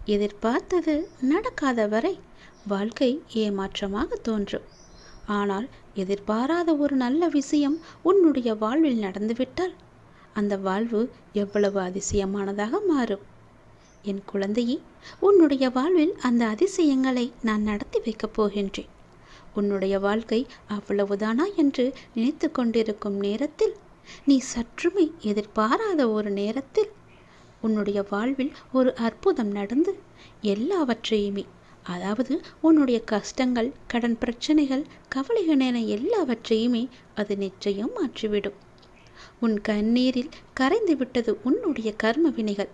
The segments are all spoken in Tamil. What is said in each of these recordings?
எதிர்பார்த்தது நடக்காத வரை வாழ்க்கை ஏமாற்றமாக தோன்றும். ஆனால் எதிர்பாராத ஒரு நல்ல விஷயம் உன்னுடைய வாழ்வில் நடந்துவிட்டால் அந்த வாழ்வு எவ்வளவு அதிசயமானதாக மாறும். என் குழந்தையே, உன்னுடைய வாழ்வில் அந்த அதிசயங்களை நான் நடத்தி வைக்கப் போகின்றேன். உன்னுடைய வாழ்க்கை அவ்வளவுதானா என்று நினைத்து கொண்டிருக்கும் நேரத்தில், நீ சற்றுமே எதிர்பாராத ஒரு நேரத்தில் உன்னுடைய வாழ்வில் ஒரு அற்புதம் நடந்து எல்லாவற்றையுமே, அதாவது உன்னுடைய கஷ்டங்கள், கடன் பிரச்சனைகள், கவலைகள் என எல்லாவற்றையுமே அது நிச்சயம் மாற்றிவிடும். உன் கண்ணீரில் கரைந்து விட்டது உன்னுடைய கர்ம வினைகள்.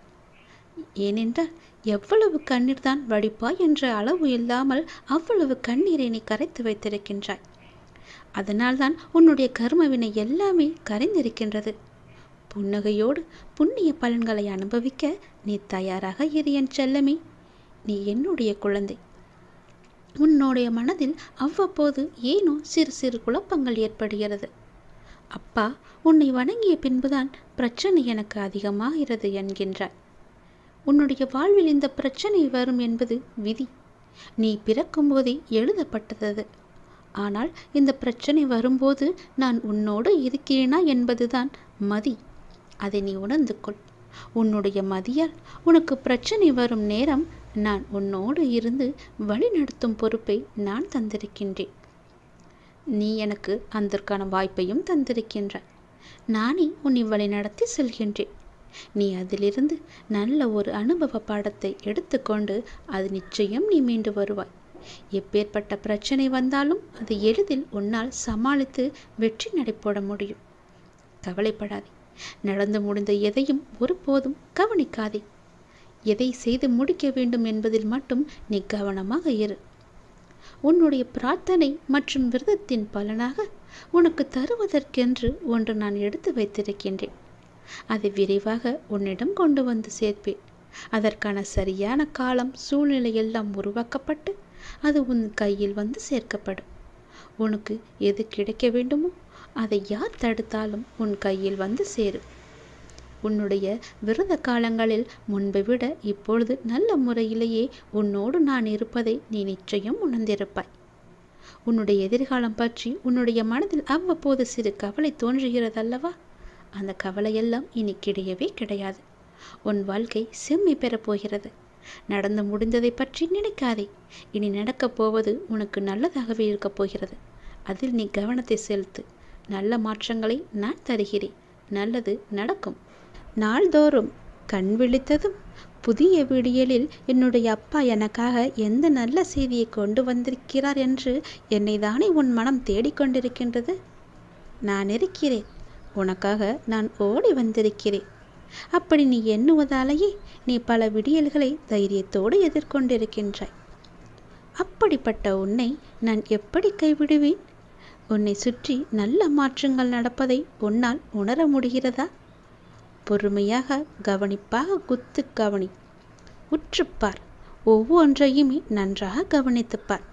ஏனென்றால் எவ்வளவு கண்ணீர் தான் வடிப்பாய் என்ற அளவு இல்லாமல் அவ்வளவு கண்ணீரை நீ கரைத்து வைத்திருக்கின்றாய். அதனால்தான் உன்னுடைய கர்மவினை எல்லாமே கரைந்திருக்கின்றது. புன்னகையோடு புண்ணிய பலன்களை அனுபவிக்க நீ தயாராக இரு என் செல்லமே. நீ என்னுடைய குழந்தை. உன்னுடைய மனதில் அவ்வப்போது ஏனோ சிறு சிறு குழப்பங்கள் ஏற்படுகிறது. அப்பா, உன்னை வணங்கிய பின்புதான் பிரச்சனை எனக்கு அதிகமாகிறது என்கின்றாய். உன்னுடைய வாழ்வில் இந்த பிரச்சனை வரும் என்பது விதி. நீ பிறக்கும் போதே எழுதப்பட்டது. ஆனால் இந்த பிரச்சனை வரும்போது நான் உன்னோடு இருக்கிறேனா என்பதுதான் மதி. அதை நீ உணர்ந்து கொள். உன்னுடைய மதியால் உனக்கு பிரச்சனை வரும் நேரம் நான் உன்னோடு இருந்து வழிநடத்தும் பொறுப்பை நான் தந்திருக்கின்றேன். நீ எனக்கு அதற்கான வாய்ப்பையும் தந்திருக்கின்றாய். நானே உன்னை வழிநடத்தி செல்கின்றேன். நீ அதிலிருந்து நல்ல ஒரு அனுபவ பாடத்தை எடுத்துக்கொண்டு அது நிச்சயம் நீ மீண்டு வருவாய். எப்பேற்பட்ட பிரச்சனை வந்தாலும் அதை எளிதில் உன்னால் சமாளித்து வெற்றி நடைபோட முடியும். கவலைப்படாதே. நடந்து முடிந்த எதையும் ஒருபோதும் கவனிக்காதே. எதை செய்து முடிக்க வேண்டும் என்பதில் மட்டும் நீ கவனமாக இரு. உன்னுடைய பிரார்த்தனை மற்றும் விரதத்தின் பலனாக உனக்கு தருவதற்கென்று ஒன்று நான் எடுத்து வைத்திருக்கின்றேன். அதை விரைவாக உன்னிடம் கொண்டு வந்து சேர்ப்பேன். அதற்கான சரியான காலம், சூழ்நிலை எல்லாம் உருவாக்கப்பட்டு அது உன் கையில் வந்து சேர்க்கப்படும். உனக்கு எது கிடைக்க வேண்டுமோ அதை யார் தடுத்தாலும் உன் கையில் வந்து சேரும். உன்னுடைய விரத காலங்களில் முன்பை விட இப்பொழுது நல்ல முறையிலேயே உன்னோடு நான் இருப்பதை நீ நிச்சயம் உணர்ந்திருப்பாய். உன்னுடைய எதிர்காலம் பற்றி உன்னுடைய மனதில் அவ்வப்போது சிறு கவலை தோன்றுகிறதல்லவா? அந்த கவலையெல்லாம் இனி கிடையவே கிடையாது. உன் வாழ்க்கை செம்மை பெறப்போகிறது. நடந்து முடிந்ததை பற்றி நினைக்காதே. இனி நடக்கப் போவது உனக்கு நல்லதாகவே இருக்கப் போகிறது. அதில் நீ கவனத்தை செலுத்து. நல்ல மாற்றங்களை நான் தருகிறேன். நல்லது நடக்கும். நாள்தோறும் கண் விழித்ததும் புதிய விடியலில் என்னுடைய அப்பா எனக்காக எந்த நல்ல செய்தியை கொண்டு வந்திருக்கிறார் என்று என்னை தானே உன் மனம் தேடிக்கொண்டிருக்கின்றது. நான் இருக்கிறேன். உனக்காக நான் ஓடி வந்திருக்கிறேன். அப்படி நீ எண்ணுவதாலேயே நீ பல விடியல்களை தைரியத்தோடு எதிர்கொண்டிருக்கின்றாய். அப்படிப்பட்ட உன்னை நான் எப்படி கைவிடுவேன்? உன்னை சுற்றி நல்ல மாற்றங்கள் நடப்பதை உன்னால் உணர முடிகிறதா? பொறுமையாக, கவனிப்பாக குத்து கவனி. உற்றுப்பார். ஒவ்வொன்றையுமே நன்றாக கவனித்துப்பார்.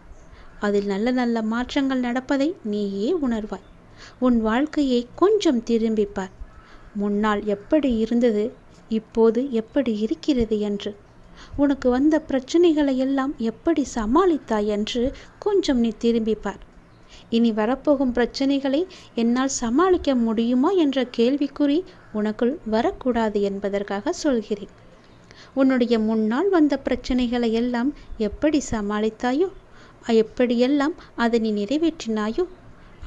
அதில் நல்ல நல்ல மாற்றங்கள் நடப்பதை நீயே உணர்வாய். உன் வாழ்க்கையை கொஞ்சம் திரும்பிப்பார். முன்னால் எப்படி இருந்தது, இப்போது எப்படி இருக்கிறது என்று, உனக்கு வந்த பிரச்சனைகளை எல்லாம் எப்படி சமாளித்தாய் என்று கொஞ்சம் நீ திரும்பிப்பார். இனி வரப்போகும் பிரச்சனைகளை என்னால் சமாளிக்க முடியுமா என்ற கேள்விக்குறி உனக்குள் வரக்கூடாது என்பதற்காக சொல்கிறேன். உன்னுடைய முன்னால் வந்த பிரச்சனைகளை எல்லாம் எப்படி சமாளித்தாயோ, எப்படியெல்லாம் அதை நீ நிறைவேற்றினாயோ,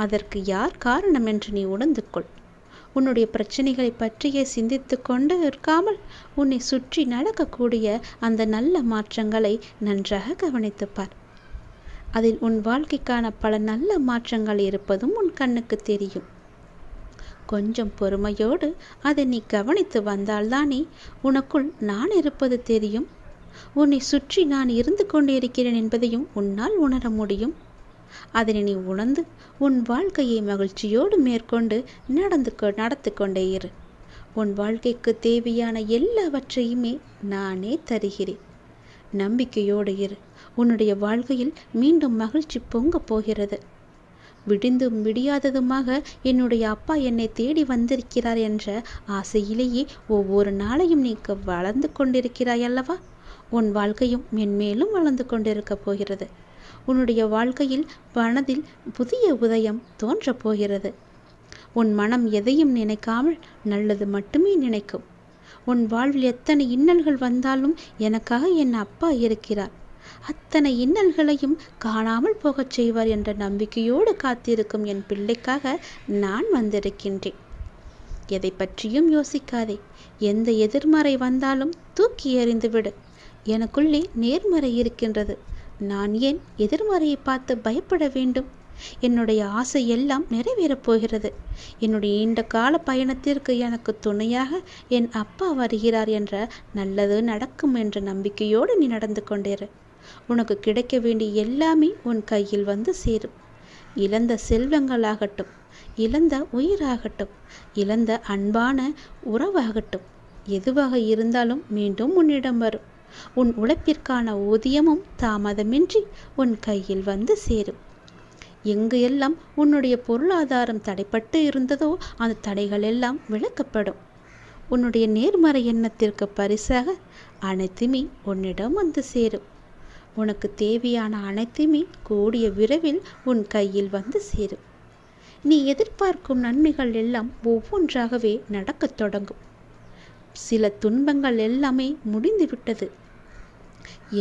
அதற்கு யார் காரணம் என்று நீ உணர்ந்து கொள். உன்னுடைய பிரச்சனைகளை பற்றியே சிந்தித்து கொண்டு இருக்காமல் உன்னை சுற்றி நடக்கக்கூடிய அந்த நல்ல மாற்றங்களை நன்றாக கவனித்துப்பார். அதில் உன் வாழ்க்கைக்கான பல நல்ல மாற்றங்கள் இருப்பதும் உன் கண்ணுக்கு தெரியும். கொஞ்சம் பொறுமையோடு அதை நீ கவனித்து வந்தால்தானே உனக்குள் நான் இருப்பது தெரியும். உன்னை சுற்றி நான் இருந்து கொண்டு இருக்கிறேன் என்பதையும் உன்னால் உணர முடியும். அதனை நீ உணர்ந்து உன் வாழ்க்கையை மகிழ்ச்சியோடு மேற்கொண்டு நடத்து கொண்டே இரு. உன் வாழ்க்கைக்கு தேவையான எல்லாவற்றையுமே நானே தருகிறேன். நம்பிக்கையோடு இரு. உன்னுடைய வாழ்க்கையில் மீண்டும் மகிழ்ச்சி பொங்கப் போகிறது. விடிந்தும் விடியாததுமாக என்னுடைய அப்பா என்னை தேடி வந்திருக்கிறார் என்ற ஆசையிலேயே ஒவ்வொரு நாளையும் நீ வளர்ந்து கொண்டிருக்கிறாய் அல்லவா? உன் வாழ்க்கையும் மென்மேலும் வளர்ந்து கொண்டிருக்கப் போகிறது. உன்னுடைய வாழ்க்கையில் மனதில் புதிய உதயம் தோன்றப் போகிறது. உன் மனம் எதையும் நினைக்காமல் நல்லது மட்டுமே நினைக்கும். உன் வாழ்வில் எத்தனை இன்னல்கள் வந்தாலும் எனக்காக என் அப்பா இருக்கிறார், அத்தனை இன்னல்களையும் காணாமல் போகச் செய்வார் என்ற நம்பிக்கையோடு காத்திருக்கும் என் பிள்ளைக்காக நான் வந்திருக்கின்றேன். எதை பற்றியும் யோசிக்காதே. எந்த எதிர்மறை வந்தாலும் தூக்கி எறிந்துவிடு. எனக்குள்ளே நேர்மறை இருக்கின்றது. நான் ஏன் எதிர்மறையை பார்த்து பயப்பட வேண்டும்? என்னுடைய ஆசை எல்லாம் நிறைவேறப் போகிறது. என்னுடைய நீண்ட கால பயணத்திற்கு எனக்கு துணையாக என் அப்பா வருகிறார் என்ற நல்லது நடக்கும் என்ற நம்பிக்கையோடு நீ நடந்து கொண்டிரு. உனக்கு கிடைக்க வேண்டிய எல்லாமே உன் கையில் வந்து சேரும். இழந்த செல்வங்களாகட்டும், இழந்த உயிராகட்டும், இழந்த அன்பான உறவாகட்டும், எதுவாக இருந்தாலும் மீண்டும் உன்னிடம் வரும். உன் உழைப்பிற்கான ஊதியமும் தாமதமின்றி உன் கையில் வந்து சேரும். எங்கு எல்லாம் உன்னுடைய பொருளாதாரம் தடைப்பட்டு இருந்ததோ அந்த தடைகள் எல்லாம் விலக்கப்படும். உன்னுடைய நேர்மறை எண்ணத்திற்கு பரிசாக அனைத்துமே உன்னிடம் வந்து சேரும். உனக்கு தேவையான அனைத்துமே கூடிய விரைவில் உன் கையில் வந்து சேரும். நீ எதிர்பார்க்கும் நன்மைகள் எல்லாம் ஒவ்வொன்றாகவே நடக்கத் தொடங்கும். சில துன்பங்கள் எல்லாமே முடிந்துவிட்டது.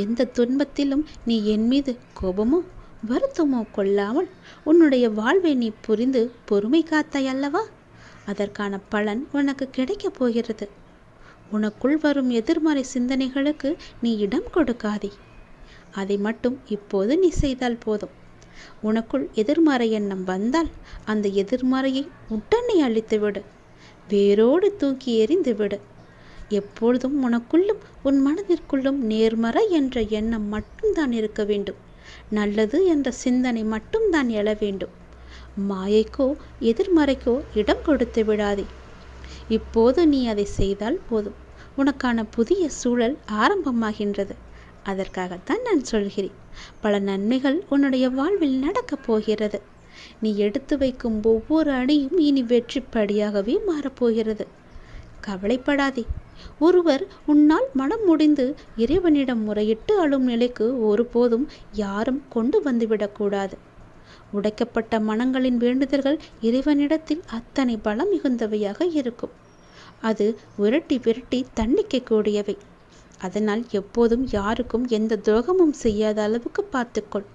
எந்த துன்பத்திலும் நீ என் மீது கோபமோ வருத்தமோ கொள்ளாமல் உன்னுடைய வாழ்வை நீ புரிந்து பொறுமை காத்தாய் அல்லவா? அதற்கான பலன் உனக்கு கிடைக்கப் போகிறது. உனக்குள் வரும் எதிர்மறை சிந்தனைகளுக்கு நீ இடம் கொடுக்காதே. அதை மட்டும் இப்போது நீ செய்தால் போதும். உனக்குள் எதிர்மறை எண்ணம் வந்தால் அந்த எதிர்மறையை உடனே அழித்துவிடு, வேரோடு தூக்கி எறிந்துவிடு. எப்பொழுதும் உனக்குள்ளும் உன் மனதிற்குள்ளும் நேர்மறை என்ற எண்ணம் மட்டும்தான் இருக்க வேண்டும். நல்லது என்ற சிந்தனை மட்டும்தான் எழ வேண்டும். மாயைக்கோ எதிர்மறைக்கோ இடம் கொடுத்து விடாதே. இப்போது நீ அதை செய்தால் போதும். உனக்கான புதிய சூழல் ஆரம்பமாகின்றது. அதற்காகத்தான் நான் சொல்கிறேன். பல நன்மைகள் உன்னுடைய வாழ்வில் நடக்கப் போகிறது. நீ எடுத்து வைக்கும் ஒவ்வொரு அடியும் இனி வெற்றிப்படியாகவே மாறப்போகிறது. கவலைப்படாதே. ஒருவர் உன்னால் மனம் முடிந்து இறைவனிடம் முறையிட்டு அழும் நிலைக்கு ஒருபோதும் யாரும் கொண்டு வந்துவிடக்கூடாது. உடைக்கப்பட்ட மனங்களின் வேண்டுதல்கள் இறைவனிடத்தில் அத்தனை பலம் மிகுந்தவையாக இருக்கும். அது விரட்டி விரட்டி தண்டிக்கக்கூடியவை. அதனால் எப்போதும் யாருக்கும் எந்த துரோகமும் செய்யாத அளவுக்கு பார்த்துக்கொள்.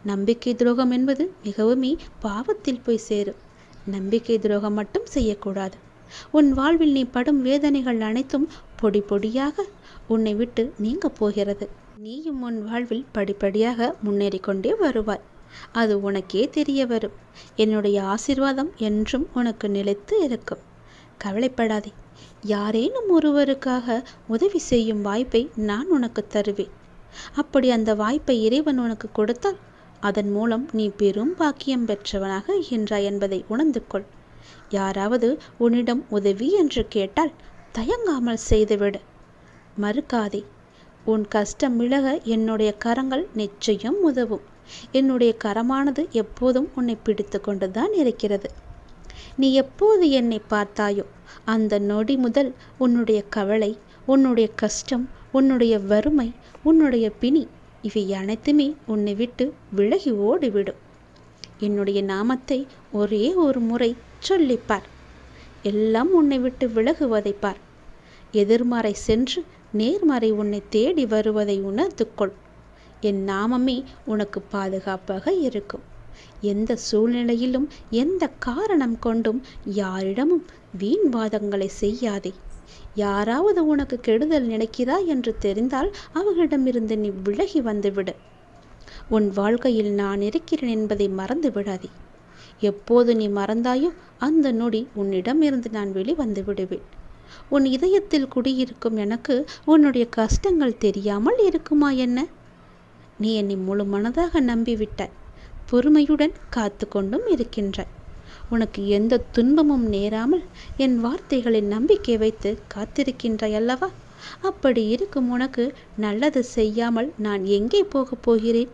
நம்பிக்கை துரோகம் என்பது மிகவுமே பாவத்தில் போய் சேரும். நம்பிக்கை துரோகம் மட்டும் செய்யக்கூடாது. உன் வாழ்வில் நீ படும் வேதனைகள் அனைத்தும் பொடி பொடியாக உன்னை விட்டு நீங்க போகிறது. நீயும் உன் வாழ்வில் படிப்படியாக முன்னேறி கொண்டே வருவாய். அது உனக்கே தெரிய வரும். என்னுடைய ஆசீர்வாதம் என்றும் உனக்கு நிலைத்து இருக்கும். கவலைப்படாதே. யாரேனும் ஒருவருக்காக உதவி செய்யும் வாய்ப்பை நான் உனக்கு தருவேன். அப்படி அந்த வாய்ப்பை இறைவன் உனக்கு கொடுத்தால் அதன் மூலம் நீ பெரும் பாக்கியம் பெற்றவனாக இருக்கின்றாய் என்பதை உணர்ந்து கொள். யாராவது உன்னிடம் உதவி என்று கேட்டால் தயங்காமல் செய்துவிடு. மறுக்காதே. உன் கஷ்டம் விலக என்னுடைய கரங்கள் நிச்சயம் உதவும். என்னுடைய கரமானது எப்போதும் உன்னை பிடித்து கொண்டுதான் இருக்கிறது. நீ எப்போது என்னை பார்த்தாயோ அந்த நொடி முதல் உன்னுடைய கவலை, உன்னுடைய கஷ்டம், உன்னுடைய வறுமை, உன்னுடைய பிணி இவை அனைத்துமே உன்னை விட்டு விலகி ஓடிவிடும். என்னுடைய நாமத்தை ஒரே ஒரு முறை சொல்லிப்பார். எல்லாம் உன்னை விட்டு விலகுவதை பார். எதிர்மறை சென்று நேர்மறை உன்னை தேடி வருவதை உணர்ந்து கொள். என் நாமமே உனக்கு பாதுகாப்பாக இருக்கும். எந்த சூழ்நிலையிலும் எந்த காரணம் கொண்டும் யாரிடமும் வீண் வாதங்களை செய்யாதே. யாராவது உனக்கு கெடுதல் நினைக்கிறாய் என்று தெரிந்தால் அவர்களிடமிருந்து நீ விலகி வந்துவிடு. உன் வாழ்க்கையில் நான் இருக்கிறேன் என்பதை மறந்து விடாதே. எப்போது நீ மறந்தாயோ அந்த நொடி உன்னிடமிருந்து நான் வெளிவந்து விடுவேன். உன் இதயத்தில் குடியிருக்கும் எனக்கு உன்னுடைய கஷ்டங்கள் தெரியாமல் இருக்குமா என்ன? நீ என்னை முழு மனதாக நம்பிவிட்டாய். பொறுமையுடன் காத்து கொண்டும் இருக்கின்றாய். உனக்கு எந்த துன்பமும் நேராமல் என் வார்த்தைகளின் நம்பிக்கை வைத்து காத்திருக்கின்றாய் அல்லவா? அப்படி இருக்கும் உனக்கு நல்லது செய்யாமல் நான் எங்கே போகப் போகிறேன்?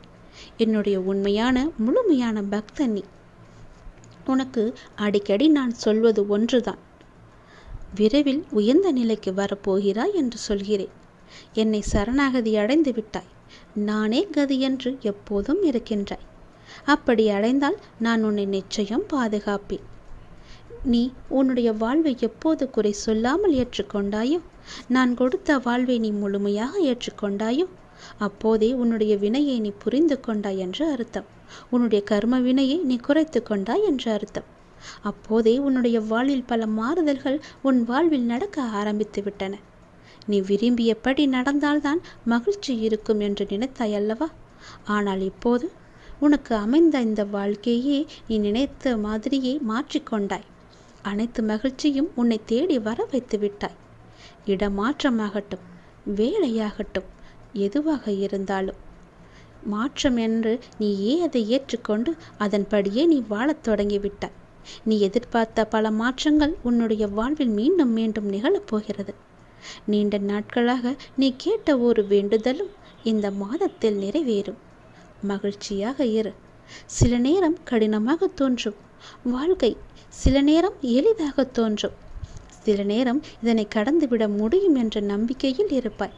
என்னுடைய உண்மையான முழுமையான பக்தன் நீ. உனக்கு அடிக்கடி நான் சொல்வது ஒன்றுதான். விரைவில் உயர்ந்த நிலைக்கு வரப்போகிறாய் என்று சொல்கிறேன். என்னை சரணாகதி அடைந்து விட்டாய். நானே கதி என்று எப்போதும் இருக்கின்றாய். அப்படி அடைந்தால் நான் உன்னை நிச்சயம் பாதுகாப்பேன். நீ உன்னுடைய வாழ்வை எப்போது குறை சொல்லாமல் ஏற்றுக்கொண்டாயோ, நான் கொடுத்த வாழ்வை நீ முழுமையாக ஏற்றுக்கொண்டாயோ, அப்போதே உன்னுடைய வினையை நீ புரிந்து கொண்டாய் என்று அர்த்தம். உன்னுடைய கர்ம வினையை நீ குறைத்து கொண்டாய் என்று அர்த்தம். அப்போதே உன்னுடைய வாழ்வில் பல மாறுதல்கள் உன் வாழ்வில் நடக்க ஆரம்பித்து விட்டன. நீ விரும்பியபடி நடந்தால்தான் மகிழ்ச்சி இருக்கும் என்று நினைத்தாய் அல்லவா? ஆனால் இப்போது உனக்கு அமைந்த இந்த வாழ்க்கையே நீ நினைத்த மாதிரியே மாற்றிக்கொண்டாய். அனைத்து மகிழ்ச்சியும் உன்னை தேடி வர வைத்து விட்டாய். இடமாற்றமாகட்டும், வேலையாகட்டும், எதுவாக இருந்தாலும் மாற்றம் என்று நீயே அதை ஏற்றுக்கொண்டு அதன்படியே நீ வாழத் தொடங்கிவிட்டாய். நீ எதிர்பார்த்த பல மாற்றங்கள் உன்னுடைய வாழ்வில் மீண்டும் மீண்டும் நிகழப்போகிறது. நீண்ட நாட்களாக நீ கேட்ட ஒரு வேண்டுதலும் இந்த மாதத்தில் நிறைவேறும். மகிழ்ச்சியாக இரு. சில நேரம் கடினமாக தோன்றும் வாழ்க்கை, சில நேரம் எளிதாக தோன்றும். சில நேரம் இதனை கடந்துவிட முடியும் என்ற நம்பிக்கையில் இருப்பாய்.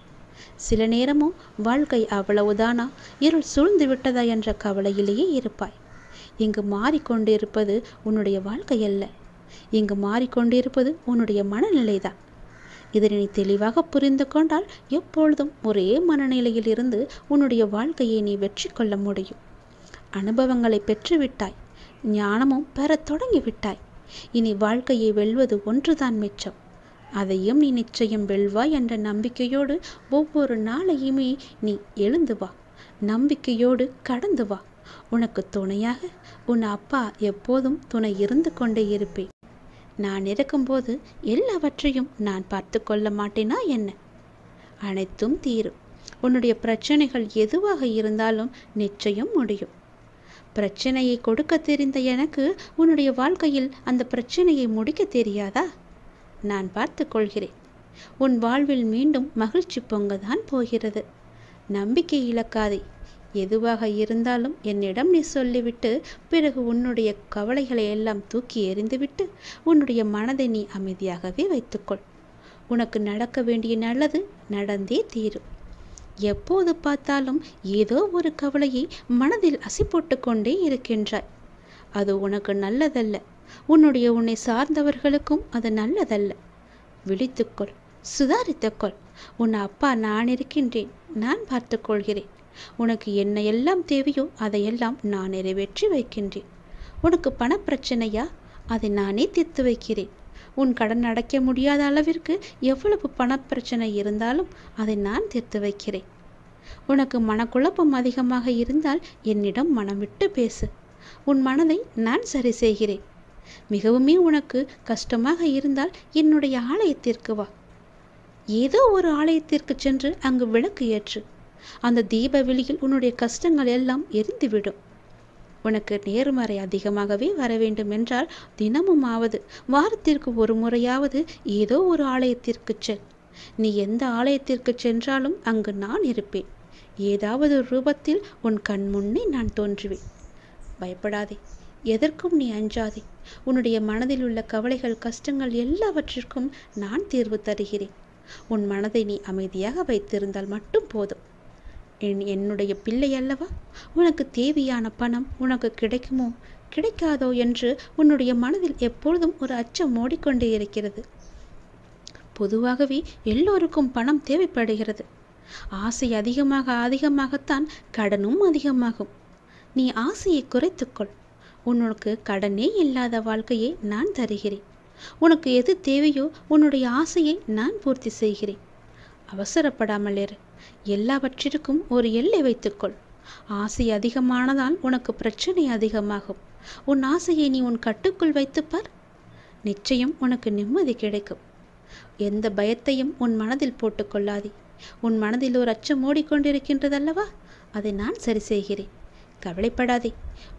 சில நேரமோ வாழ்க்கை அவ்வளவுதானா, இருள் சூழ்ந்து விட்டதா என்ற கவலையிலேயே இருப்பாய். இங்கு மாறிக்கொண்டிருப்பது உன்னுடைய வாழ்க்கை அல்ல. இங்கு மாறிக்கொண்டிருப்பது உன்னுடைய மனநிலைதான். இதனை நீ தெளிவாக புரிந்து கொண்டால் எப்பொழுதும் ஒரே மனநிலையில் இருந்து உன்னுடைய வாழ்க்கையை நீ வெற்றி கொள்ள முடியும். அனுபவங்களை பெற்றுவிட்டாய், ஞானமும் பெறத் தொடங்கிவிட்டாய். இனி வாழ்க்கையை வெல்வது ஒன்றுதான் மிச்சம். அதையும் நீ நிச்சயம் வெல்வாய் என்ற நம்பிக்கையோடு ஒவ்வொரு நாளையுமே நீ எழுந்து வா. நம்பிக்கையோடு கடந்து வா. உனக்கு துணையாக உன் அப்பா எப்போதும் துணை இருந்து கொண்டே இருப்பேன். நான் இருக்கும்போது எல்லாவற்றையும் நான் பார்த்து கொள்ள மாட்டேனா என்ன? அனைத்தும் தீரும். உன்னுடைய பிரச்சனைகள் எதுவாக இருந்தாலும் நிச்சயம் முடியும். பிரச்சனையை கொடுக்க தெரிந்த எனக்கு உன்னுடைய வாழ்க்கையில் அந்த பிரச்சனையை முடிக்க தெரியாதா? நான் பார்த்து கொள்கிறேன். உன் வாழ்வில் மீண்டும் மகிழ்ச்சி பொங்கதான் போகிறது. நம்பிக்கை இழக்காதே. எதுவாக இருந்தாலும் என்னிடம் நீ சொல்லிவிட்டு பிறகு உன்னுடைய கவலைகளை எல்லாம் தூக்கி எறிந்துவிட்டு உன்னுடைய மனதை நீ அமைதியாகவே வைத்துக்கொள். உனக்கு நடக்க வேண்டிய நல்லது நடந்தே தீரும். எப்போது பார்த்தாலும் ஏதோ ஒரு கவலையை மனதில் அசி போட்டு கொண்டே இருக்கின்றாய். அது உனக்கு நல்லதல்ல. உன்னை சார்ந்தவர்களுக்கும் அது நல்லதல்ல. விழித்துக்கொள், சுதாரித்துக்கொள். உன் அப்பா நான் இருக்கின்றேன். நான் பார்த்து கொள்கிறேன். உனக்கு என்ன எல்லாம் தேவையோ அதையெல்லாம் நான் நிறைவேற்றி வைக்கின்றேன். உனக்கு பணப்பிரச்சனையா? அதை நானே தீர்த்து வைக்கிறேன். உன் கடன் அடைக்க முடியாத அளவிற்கு எவ்வளவு பணப்பிரச்சனை இருந்தாலும் அதை நான் தீர்த்து வைக்கிறேன். உனக்கு மனக்குழப்பம் அதிகமாக இருந்தால் என்னிடம் மனம் விட்டு பேசு. உன் மனதை நான் சரி செய்கிறேன். மிகவுமே உனக்கு கஷ்டமாக இருந்தால் என்னுடைய ஆலயத்திற்கு வா. ஏதோ ஒரு ஆலயத்திற்கு சென்று அங்கு விளக்கு ஏற்று. அந்த தீப வெளியில் உன்னுடைய கஷ்டங்கள் எல்லாம் எரிந்துவிடும். உனக்கு நேர்மறை அதிகமாகவே வர வேண்டும் என்றால் தினமும் ஆவது வாரத்திற்கு ஒரு முறையாவது ஏதோ ஒரு ஆலயத்திற்கு செல். நீ எந்த ஆலயத்திற்கு சென்றாலும் அங்கு நான் இருப்பேன். ஏதாவது ரூபத்தில் உன் கண் முன்னே நான் தோன்றுவேன். பயப்படாதே. எதற்கும் நீ அஞ்சாதே. உன்னுடைய மனதில் உள்ள கவலைகள், கஷ்டங்கள் எல்லாவற்றிற்கும் நான் தீர்வு தருகிறேன். உன் மனதை நீ அமைதியாக வைத்திருந்தால் மட்டும் போதும். என்னுடைய பிள்ளை அல்லவா? உனக்கு தேவையான பணம் உனக்கு கிடைக்குமோ கிடைக்காதோ என்று உன்னுடைய மனதில் எப்பொழுதும் ஒரு அச்சம் ஓடிக்கொண்டே இருக்கிறது. பொதுவாகவே எல்லோருக்கும் பணம் தேவைப்படுகிறது. ஆசை அதிகமாகத்தான் கடனும் அதிகமாகும். நீ ஆசையை குறைத்துக்கொள். உனக்கு கடனே இல்லாத வாழ்க்கையை நான் தருகிறேன். உனக்கு எது தேவையோ உன்னுடைய ஆசையை நான் பூர்த்தி செய்கிறேன். அவசரப்படாமல் இரு. எல்லாவற்றிற்கும் ஒரு எல்லை வைத்துக்கொள். ஆசை அதிகமானதால் உனக்கு பிரச்சனை அதிகமாகும். உன் ஆசையை நீ உன் கட்டுக்குள் வைத்துப்பார். நிச்சயம் உனக்கு நிம்மதி கிடைக்கும். எந்த பயத்தையும் உன் மனதில் போட்டுக்கொள்ளாதே. உன் மனதில் ஒரு அச்சம் ஓடிக்கொண்டிருக்கின்றதல்லவா? அதை நான் சரி செய்கிறேன். கவலைப்படாதே.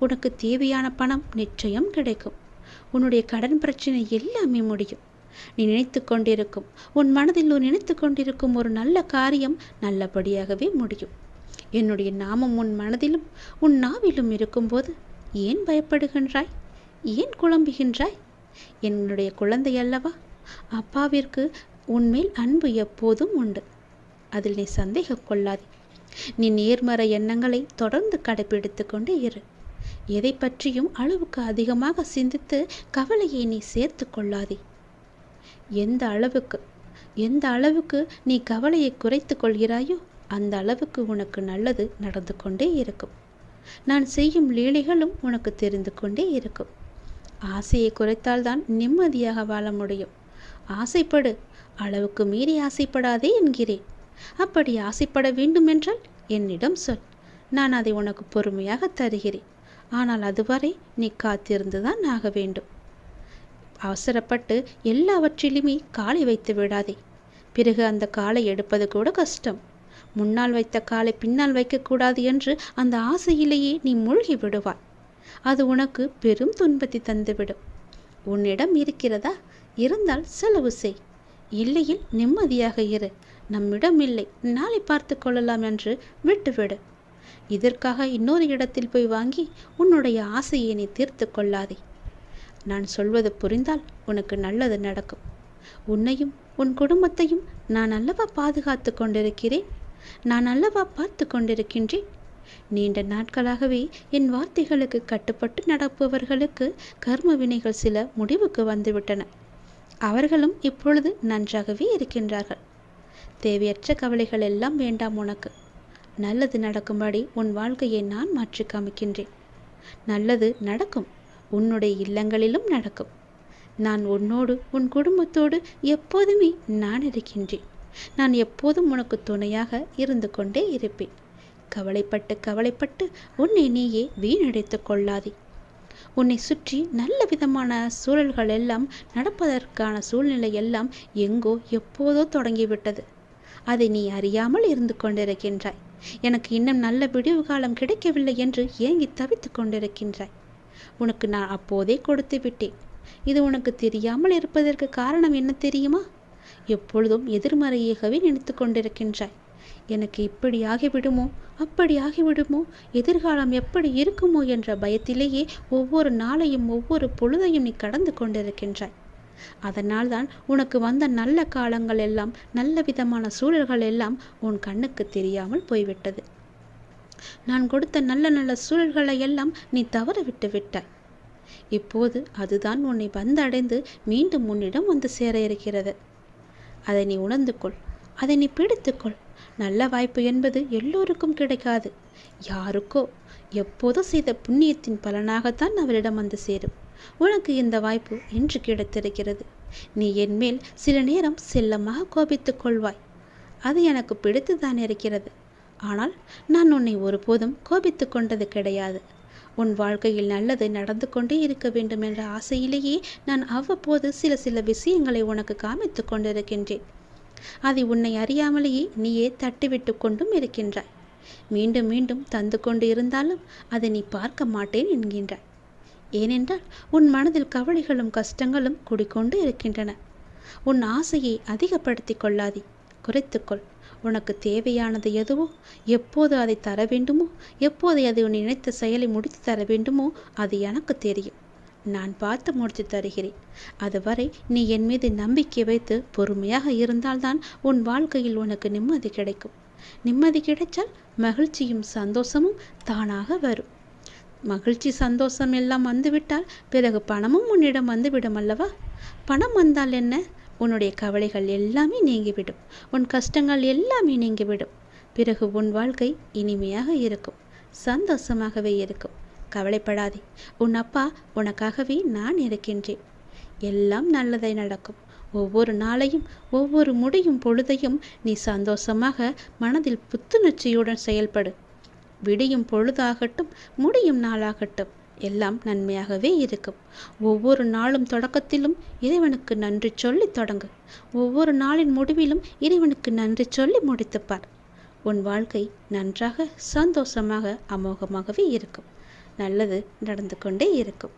உனக்கு தேவையான பணம் நிச்சயம் கிடைக்கும். உன்னுடைய கடன் பிரச்சனை எல்லாமே முடியும். நீ நினைத்து கொண்டிருக்கும் உன் மனதில் நினைத்து கொண்டிருக்கும் ஒரு நல்ல காரியம் நல்லபடியாகவே முடியும். என்னுடைய நாமம் உன் மனதிலும் உன் நாவிலும் இருக்கும்போது ஏன் பயப்படுகின்றாய்? ஏன் குழம்புகின்றாய்? என்னுடைய குழந்தை அல்லவா? அப்பாவிற்கு உன்மேல் அன்பு எப்போதும் உண்டு. அதில் நீ சந்தேகம் கொள்ளாதே. நீ நேர்மறை எண்ணங்களை தொடர்ந்து கடைபிடித்து கொண்டே இரு. எதை பற்றியும் அளவுக்கு அதிகமாக சிந்தித்து கவலையை நீ சேர்த்து கொள்ளாதே. எந்த அளவுக்கு நீ கவலையை குறைத்து கொள்கிறாயோ அந்த அளவுக்கு உனக்கு நல்லது நடந்து கொண்டே இருக்கும். நான் செய்யும் லீலைகளும் உனக்கு தெரிந்து கொண்டே இருக்கும். ஆசையை குறைத்தால்தான் நிம்மதியாக வாழ முடியும். ஆசைப்படு, அளவுக்கு மீறி ஆசைப்படாதே என்கிறேன். அப்படி ஆசைப்பட வேண்டுமென்றால் என்னிடம் சொல், நான் அதை உனக்கு பொறுமையாக தருகிறேன். ஆனால் அதுவரை நீ காத்திருந்துதான் ஆக வேண்டும். அவசரப்பட்டு எல்லாவற்றிலுமே காலை வைத்து விடாதே. பிறகு அந்த காலை எடுப்பது கூட கஷ்டம். முன்னால் வைத்த காலை பின்னால் வைக்கக்கூடாது என்று அந்த ஆசையிலேயே நீ மூழ்கி விடுவாய். அது உனக்கு பெரும் துன்பத்தை தந்துவிடும். உன்னிடம் இருக்கிறதா? இருந்தால் செலவு செய். இல்லையில் நிம்மதியாக இரு. நம்மிடம் இல்லை, நாளை பார்த்து கொள்ளலாம் என்று விட்டுவிடு. இதற்காக இன்னொரு இடத்தில் போய் வாங்கி உன்னுடைய ஆசையை நீ தீர்த்து கொள்ளாதே. நான் சொல்வது புரிந்தால் உனக்கு நல்லது நடக்கும். உன்னையும் உன் குடும்பத்தையும் நான் அல்லவா பாதுகாத்து கொண்டிருக்கிறேன். நான் அல்லவா பார்த்து கொண்டிருக்கின்றேன். நீண்ட நாட்களாகவே என் வார்த்தைகளுக்கு கட்டுப்பட்டு நடப்பவர்களுக்கு கர்ம வினைகள் சில முடிவுக்கு வந்துவிட்டன. அவர்களும் இப்பொழுது நன்றாகவே இருக்கின்றார்கள். தேவையற்ற கவலைகள் எல்லாம் வேண்டாம் உனக்கு. நல்லது நடக்கும்படி உன் வாழ்க்கையை நான் மாற்றி காமிக்கின்றேன். நல்லது நடக்கும். உன்னுடைய இல்லங்களிலும் நடக்கும். நான் உன்னோடு உன் குடும்பத்தோடு எப்போதுமே நான் இருக்கின்றேன். நான் எப்போதும் உனக்கு துணையாக இருந்து கொண்டே இருப்பேன். கவலைப்பட்டு உன்னை நீயே வீணடைத்து கொள்ளாதே. உன்னை சுற்றி நல்ல விதமான சூழல்கள் எல்லாம் நடப்பதற்கான சூழ்நிலை எல்லாம் எங்கோ எப்போதோ தொடங்கிவிட்டது. அதை நீ அறியாமல் இருந்து கொண்டிருக்கின்றாய். எனக்கு இன்னும் நல்ல விடிவு காலம் கிடைக்கவில்லை என்று ஏங்கி தவித்து கொண்டிருக்கின்றாய். உனக்கு நான் அப்போதே கொடுத்து விட்டேன். இது உனக்கு தெரியாமல் இருப்பதற்கு காரணம் என்ன தெரியுமா? எப்பொழுதும் எதிர்மறையாகவே நினைத்து கொண்டிருக்கின்றாய். எனக்கு இப்படி ஆகிவிடுமோ, அப்படி ஆகிவிடுமோ, எதிர்காலம் எப்படி இருக்குமோ என்ற பயத்திலேயே ஒவ்வொரு நாளையும் ஒவ்வொரு பொழுதையும் நீ கடந்து கொண்டிருக்கின்றாய். அதனால்தான் உனக்கு வந்த நல்ல காலங்கள் எல்லாம், நல்ல விதமான சூழல்கள் எல்லாம் உன் கண்ணுக்கு தெரியாமல் போய்விட்டது. நான் கொடுத்த நல்ல நல்ல சூழல்களை எல்லாம் நீ தவற விட்டு விட்டாய். இப்போது அதுதான் உன்னை வந்தடைந்து மீண்டும் உன்னிடம் வந்து சேர இருக்கிறது. அதை நீ உணர்ந்து கொள். அதை நீ பிடித்துக்கொள். நல்ல வாய்ப்பு என்பது எல்லோருக்கும் கிடைக்காது. யாருக்கோ எப்போதோ செய்த புண்ணியத்தின் பலனாகத்தான் அவரிடம் வந்து சேரும். உனக்கு இந்த வாய்ப்பு இன்று கிடைத்திருக்கிறது. நீ என் மேல் சில நேரம் செல்லமாக கோபித்துக் கொள்வாய். அது எனக்கு பிடித்துதான் இருக்கிறது. ஆனால் நான் உன்னை ஒருபோதும் கோபித்து கொண்டது கிடையாது. உன் வாழ்க்கையில் நல்லது நடந்து கொண்டே இருக்க வேண்டும் என்ற ஆசையிலேயே நான் அவ்வப்போது சில விஷயங்களை உனக்கு காமித்து கொண்டிருக்கின்றேன். அதை உன்னை அறியாமலேயே நீயே தட்டிவிட்டு கொண்டும் இருக்கின்றாய். மீண்டும் மீண்டும் தந்து கொண்டு இருந்தாலும் அதை நீ பார்க்க மாட்டேன் என்கின்றாய். ஏனென்றால் உன் மனதில் கவலைகளும் கஷ்டங்களும் குடிக்கொண்டு இருக்கின்றன. உன் ஆசையை அதிகப்படுத்தி கொள்ளாதே, குறைத்துக்கொள். உனக்கு தேவையானது எதுவோ, எப்போது அதை தர வேண்டுமோ, எப்போது அதை உன் நினைத்த செயலை முடித்து தர வேண்டுமோ அது எனக்கு தெரியும். நான் பார்த்து முடித்து தருகிறேன். அதுவரை நீ என் மீது நம்பிக்கை வைத்து பொறுமையாக இருந்தால்தான் உன் வாழ்க்கையில் உனக்கு நிம்மதி கிடைக்கும். நிம்மதி கிடைத்தால் மகிழ்ச்சியும் சந்தோஷமும் தானாக வரும். மகிழ்ச்சி சந்தோஷம் எல்லாம் வந்துவிட்டால் பிறகு பணமும் உன்னிடம் வந்துவிடும் அல்லவா? பணம் வந்தால் என்ன? உன்னுடைய கவலைகள் எல்லாமே நீங்கிவிடும். உன் கஷ்டங்கள் எல்லாமே நீங்கிவிடும். பிறகு உன் வாழ்க்கை இனிமையாக இருக்கும், சந்தோஷமாகவே இருக்கும். கவலைப்படாதே. உன் அப்பா உனக்காகவே நான் இருக்கின்றேன். எல்லாம் நல்லதை நடக்கும். ஒவ்வொரு நாளையும் ஒவ்வொரு முடியும் பொழுதையும் நீ சந்தோஷமாக மனதில் புத்துணர்ச்சியுடன் செயல்படு. விடியும் பொழுதாகட்டும், முடியும் நாளாகட்டும், எல்லாம் நன்மையாகவே இருக்கும். ஒவ்வொரு நாளும் தொடக்கத்திலும் இறைவனுக்கு நன்றி சொல்லி தொடங்கு. ஒவ்வொரு நாளின் முடிவிலும் இறைவனுக்கு நன்றி சொல்லி முடித்துப்பார். உன் வாழ்க்கை நன்றாக சந்தோஷமாக அமோகமாகவே இருக்கும். நல்லது நடந்து கொண்டே இருக்கும்.